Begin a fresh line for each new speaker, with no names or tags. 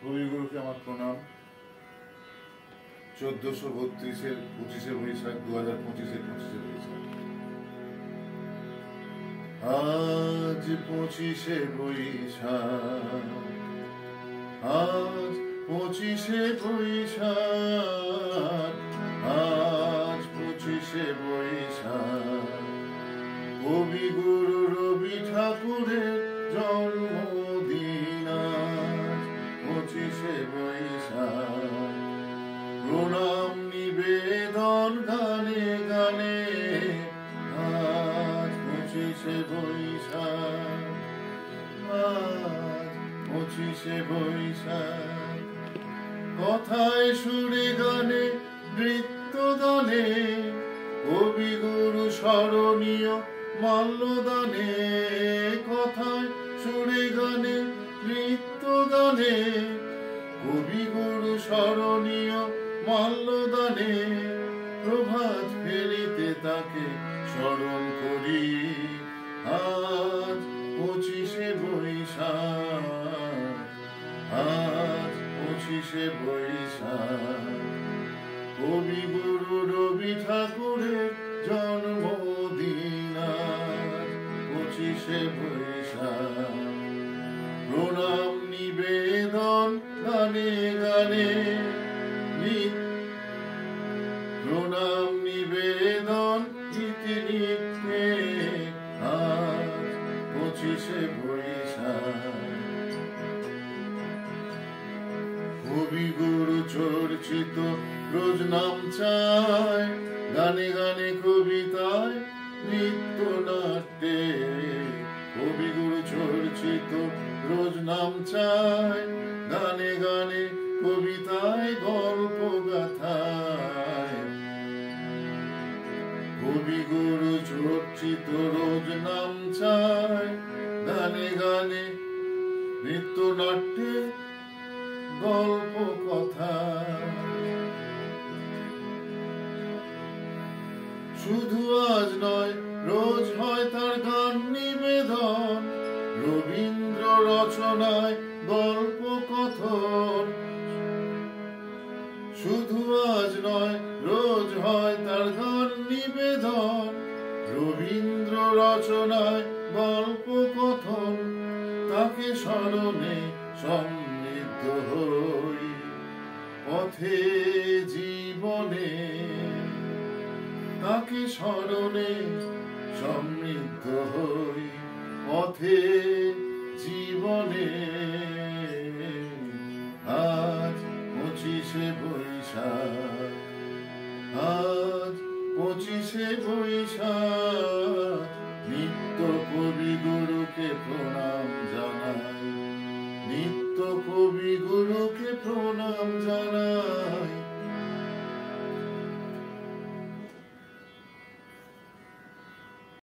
কবিগুরুকে আমার প্রণাম। 1432-এর 25শে বৈশাখ, 2025-এর 25শে বৈশাখ। আজ 25শে বৈশাখ, আজ 25শে বৈশাখ, আজ 25শে বৈশাখ। কবিগুরু রবি ঠাকুরের জন্মদিন আজ 25শে বৈশাখ। প্রণাম নিবেদন গানে গানে আজ 25শে বৈশাখ, আজ 25শে বৈশাখ। কথায় সুরে গানে নৃত্যদানে কবিগুরু স্মরণীয় মাল্যদানে। কথায় সুরে গানে নৃত্যদানে কবিগুরু স্মরণীয় মাল্যদানে। প্রভাত ফেরিতে তাকে স্মরণ করি আজ 25শে বৈশাখ, আজ 25শে বৈশাখ। কবিগুরু রবি ঠাকুরের জন্মদিন আজ 25শে বৈশাখ। প্রণাম নিবেদন গানে গানে, প্রণাম নিবেদন গীতি নৃত্যে আজ 25শে বৈশাখ। কবিগুরু চর্চিত রোজ নাম চায়, গানে গানে কবিতায় নৃত্য নাট্যে। কবিগুরু চর্চিত রোজ নাম চায়, গানে গানে কবিতায় গল্প গাথায়। কবিগুরু চর্চিত রোজ নাম চায়, গানে গানে নৃত্য নাট্যে গল্প কথা। শুধু আজ নয়, রোজ হয় তার গান নিবেদন, রবীন্দ্র রচনায় গল্প কথন। শুধু আজ নয়, রোজ হয় তার গান নিবেদন, রবীন্দ্র রচনায় গল্প কথন। তাকে স্মরণে সমৃদ্ধ হই পথে জীবনে, তাকে স্মরণে সমৃদ্ধ হই পথে জীবনে। আজ 25শে বৈশাখ, আজ 25শে বৈশাখ। নিত্য কবিগুরুকে প্রণাম জানাই, নিত্য কবিগুরুকে প্রণাম জানাই।